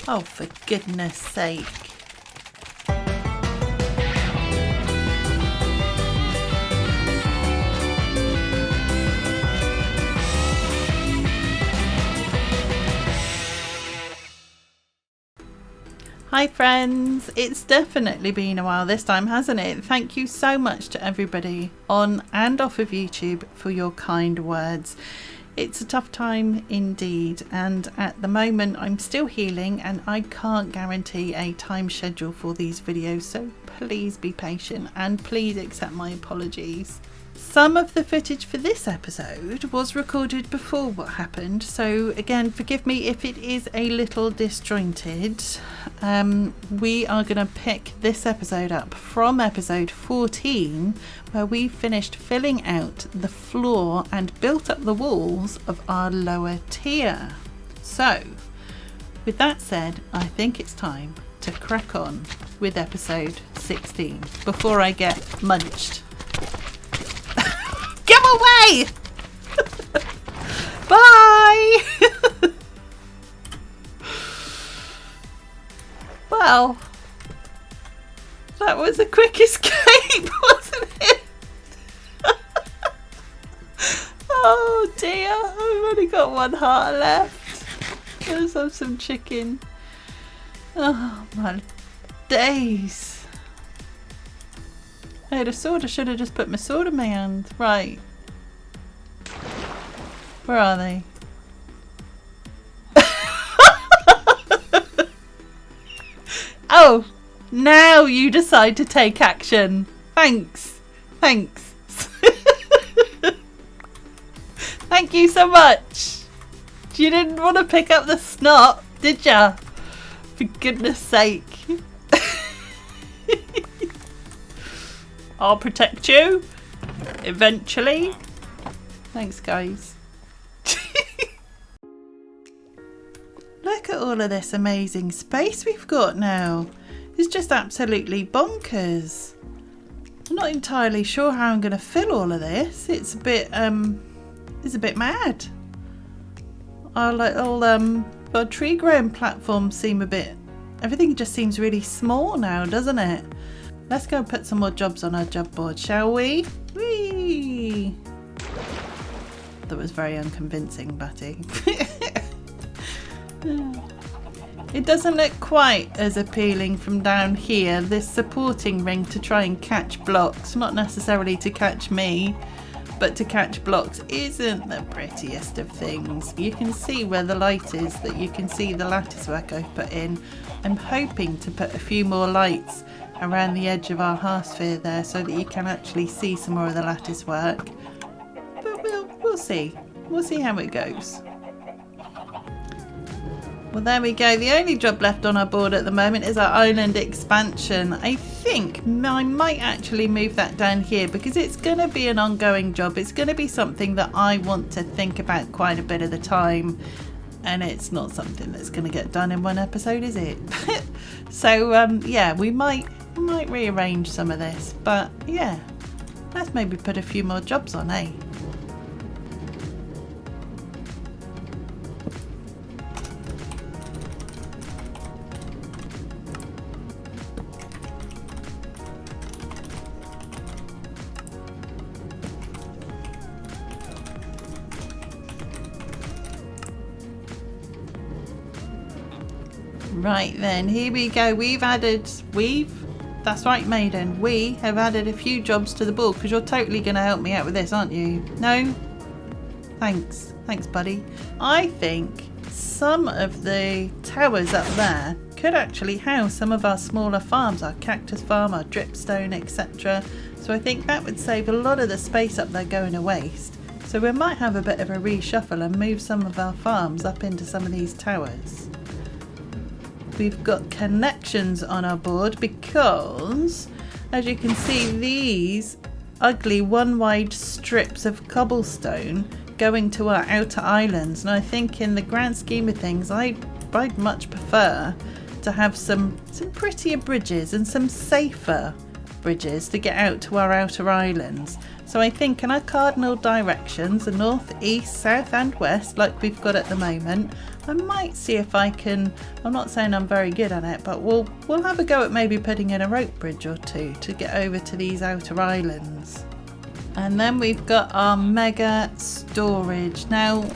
Oh, for goodness sake. Hi friends, it's definitely been a while this time, hasn't it? Thank you so much to everybody on and off of YouTube for your kind words. It's a tough time indeed, and at the moment I'm still healing and I can't guarantee a time schedule for these videos, so please be patient and please accept my apologies. Some of the footage for this episode was recorded before what happened, so again forgive me if it is a little disjointed. We are going to pick this episode up from episode 14, where we finished filling out the floor and built up the walls of our lower tier. So with that said, I think it's time to crack on with episode 16 before I get munched. Away! Bye! Well, that was a quick escape, wasn't it? Oh dear, I've only got one heart left. Let's have some chicken. Oh my days. I had a sword, I should have just put my sword in my hand. Right. Where are they? Oh, now you decide to take action. Thanks. Thanks. Thank you so much. You didn't want to pick up the snot, did ya? For goodness sake. I'll protect you. Eventually. Thanks, guys. Look at all of this amazing space we've got now. It's just absolutely bonkers. I'm not entirely sure how I'm going to fill all of this. It's a bit mad. Our little our tree growing platforms seem a bit. Everything just seems really small now, doesn't it? Let's go and put some more jobs on our job board, shall we? Whee! That was very unconvincing, Batty. It doesn't look quite as appealing from down here. This supporting ring to try and catch blocks, not necessarily to catch me, but to catch blocks isn't the prettiest of things. You can see where the light is, that you can see the lattice work I've put in. I'm hoping to put a few more lights around the edge of our hearth sphere there so that you can actually see some more of the lattice work. But we'll see. We'll see how it goes. Well, there we go. The only job left on our board at the moment is our island expansion. I think I might actually move that down here because it's going to be an ongoing job. It's going to be something that I want to think about quite a bit of the time. And it's not something that's going to get done in one episode, is it? So, yeah, we might rearrange some of this. But, yeah, let's maybe put a few more jobs on, eh? Right then, here we go. That's right, Maiden. We have added a few jobs to the board because you're totally going to help me out with this, aren't you? No? Thanks. Thanks, buddy. I think some of the towers up there could actually house some of our smaller farms, our cactus farm, our dripstone, etc. So I think that would save a lot of the space up there going to waste. So we might have a bit of a reshuffle and move some of our farms up into some of these towers. We've got connections on our board because, as you can see, these ugly one wide strips of cobblestone going to our outer islands, and I think in the grand scheme of things I'd much prefer to have some prettier bridges and some safer bridges to get out to our outer islands. So I think in our cardinal directions, the north, east, south and west, like we've got at the moment, I might see if I can, I'm not saying I'm very good at it, but we'll have a go at maybe putting in a rope bridge or two to get over to these outer islands. And then we've got our mega storage. Now,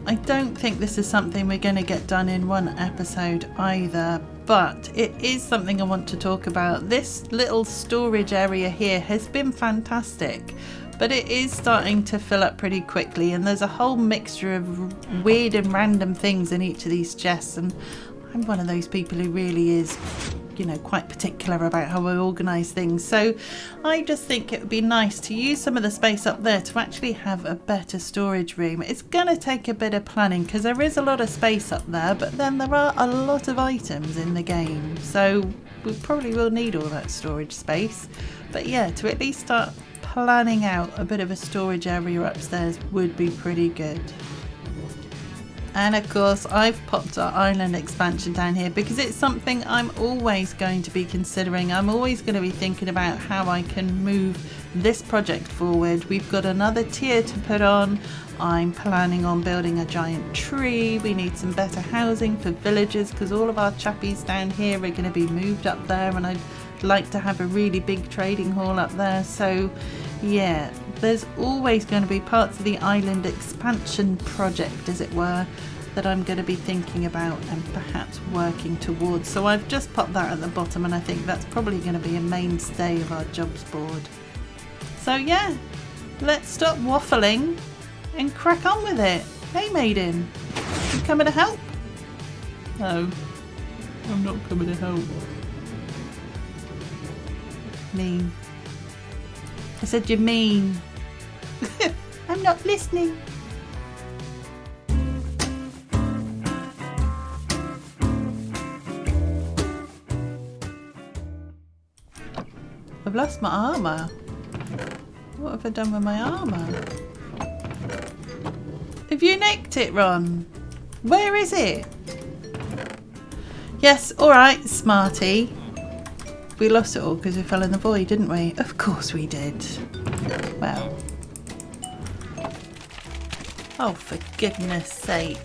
I don't think this is something we're going to get done in one episode either, but it is something I want to talk about. This little storage area here has been fantastic, but it is starting to fill up pretty quickly, and there's a whole mixture of weird and random things in each of these chests, and I'm one of those people who really is, you know, quite particular about how I organise things. So I just think it would be nice to use some of the space up there to actually have a better storage room. It's going to take a bit of planning because there is a lot of space up there, but then there are a lot of items in the game, so we probably will need all that storage space. But yeah, to at least start planning out a bit of a storage area upstairs would be pretty good. And of course I've popped our island expansion down here because it's something I'm always going to be considering. I'm always going to be thinking about how I can move this project forward. We've got another tier to put on. I'm planning on building a giant tree. We need some better housing for villagers because all of our chappies down here are going to be moved up there, and I'd like to have a really big trading hall up there. So yeah, there's always going to be parts of the island expansion project, as it were, that I'm going to be thinking about and perhaps working towards. So I've just popped that at the bottom, and I think that's probably going to be a mainstay of our jobs board. So yeah, let's stop waffling and crack on with it. Hey maiden, you coming to help? No, I'm not coming to help. Mean. I said you're mean. I'm not listening. I've lost my armour. What have I done with my armour? Have you nicked it, Ron? Where is it? Yes, alright, smarty. We lost it all because we fell in the void, didn't we? Of course we did. Well. Oh, for goodness sake.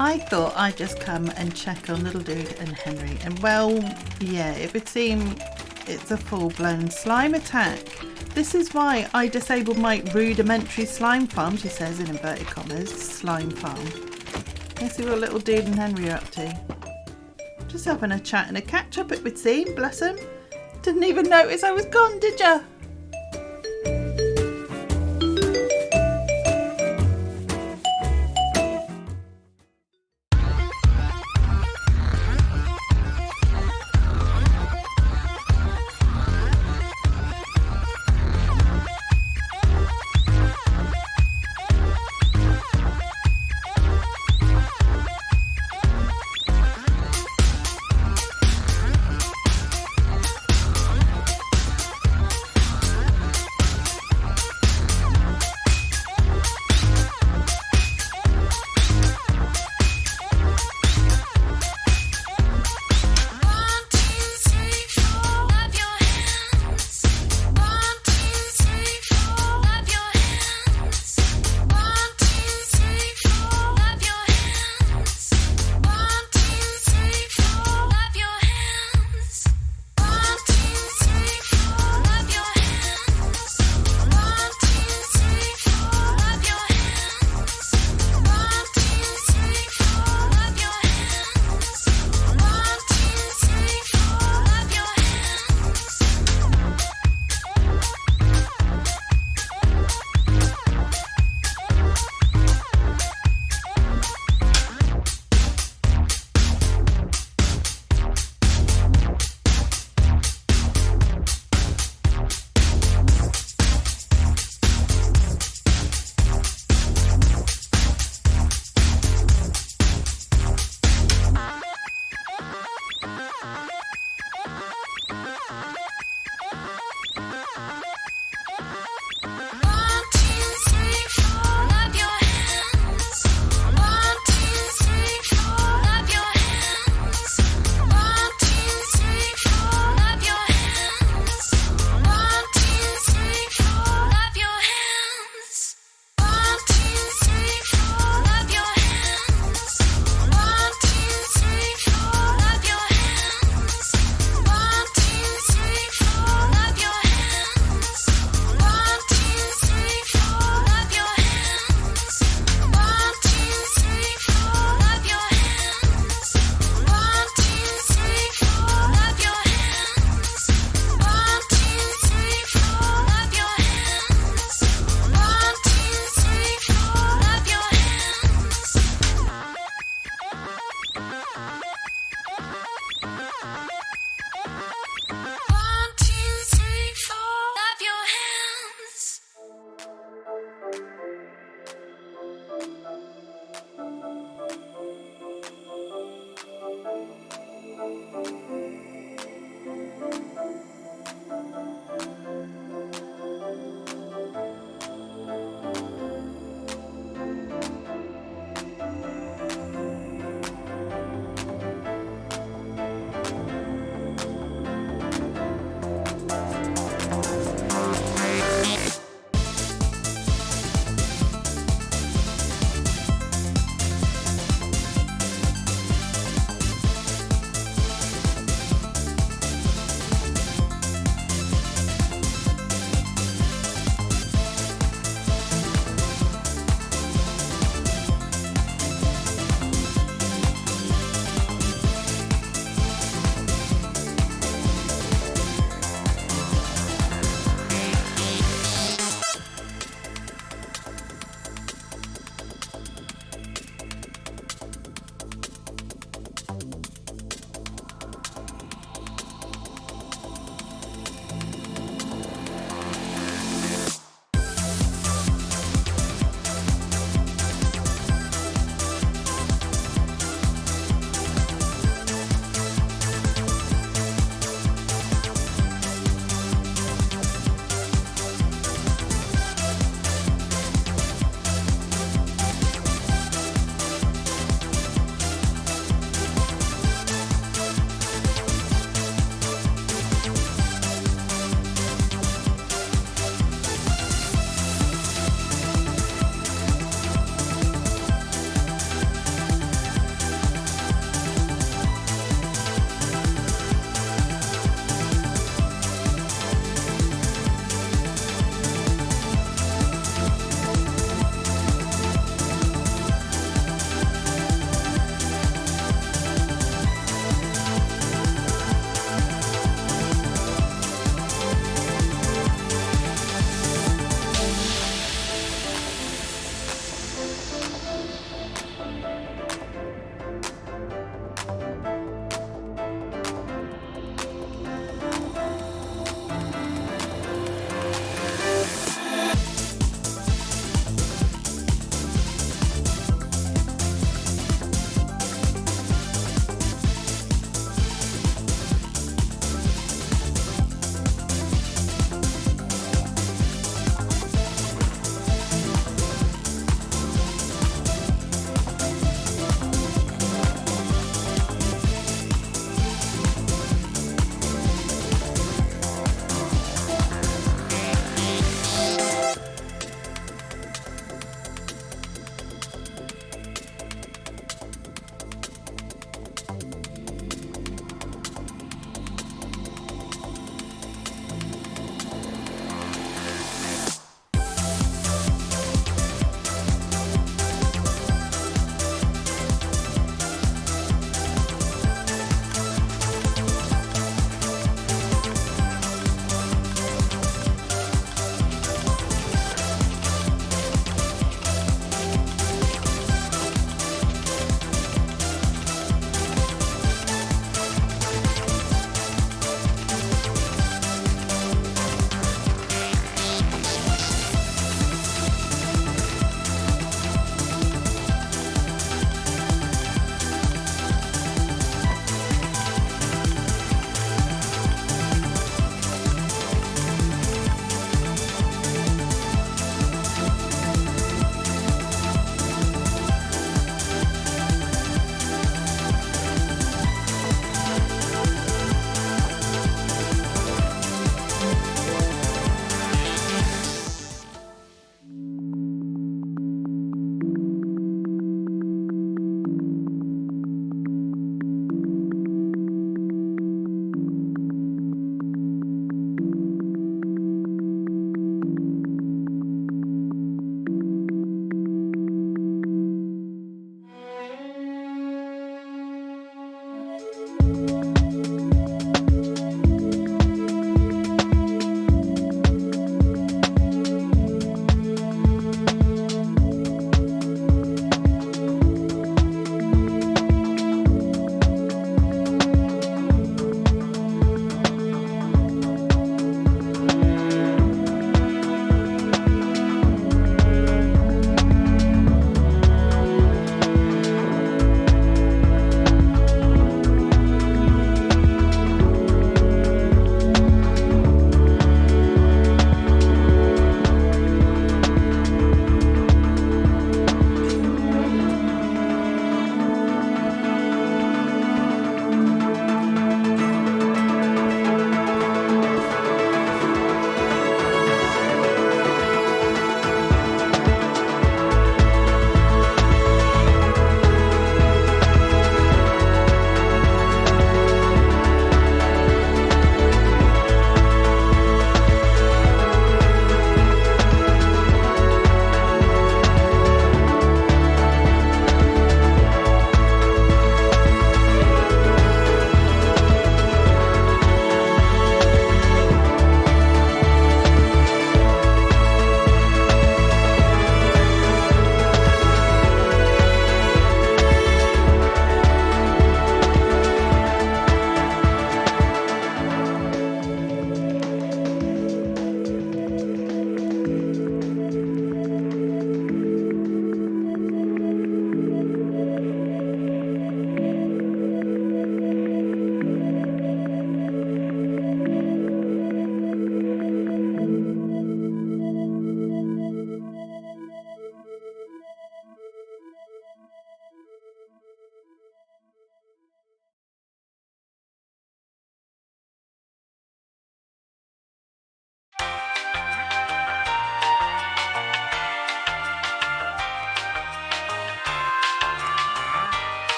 I thought I'd just come and check on little dude and Henry. And well, yeah, it would seem it's a full-blown slime attack. This is why I disabled my rudimentary slime farm, she says in inverted commas, slime farm. Let's see what little dude and Henry are up to. Just having a chat and a catch up, it would seem, bless him. Didn't even notice I was gone, did ya?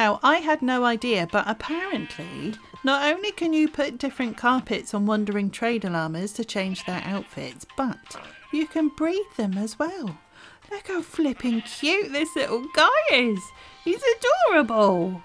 Now, I had no idea, but apparently, not only can you put different carpets on wandering trader llamas to change their outfits, but you can breed them as well. Look how flipping cute this little guy is. He's adorable.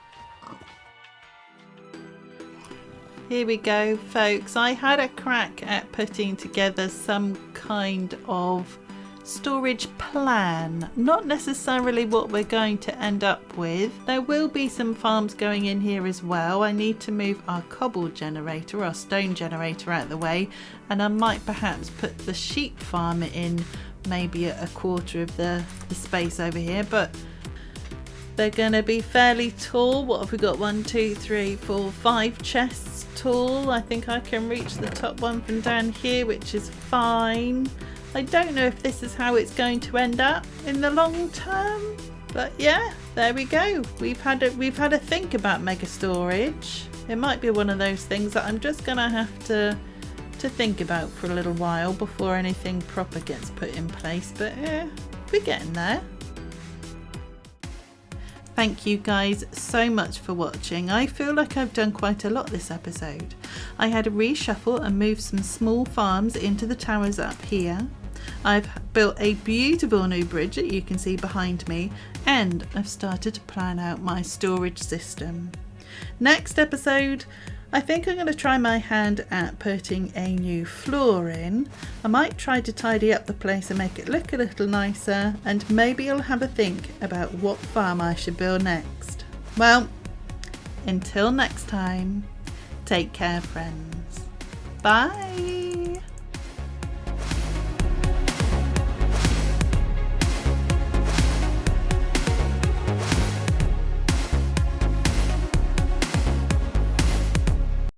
Here we go, folks. I had a crack at putting together some kind of storage plan, not necessarily what we're going to end up with. There will be some farms going in here as well. I need to move our cobble generator, our stone generator, out of the way, and I might perhaps put the sheep farm in maybe a quarter of the space over here, but they're going to be fairly tall. What have we got? 1, 2, 3, 4, 5 chests tall. I think I can reach the top one from down here, which is fine. I don't know if this is how it's going to end up in the long term, but yeah, there we go. We've had a think about mega storage. It might be one of those things that I'm just gonna have to think about for a little while before anything proper gets put in place, but yeah, we're getting there. Thank you guys so much for watching. I feel like I've done quite a lot this episode. I had to reshuffle and move some small farms into the towers up here. I've built a beautiful new bridge that you can see behind me, and I've started to plan out my storage system. Next episode, I think I'm going to try my hand at putting a new floor in. I might try to tidy up the place and make it look a little nicer, and maybe I'll have a think about what farm I should build next. Well, until next time, take care friends. Bye!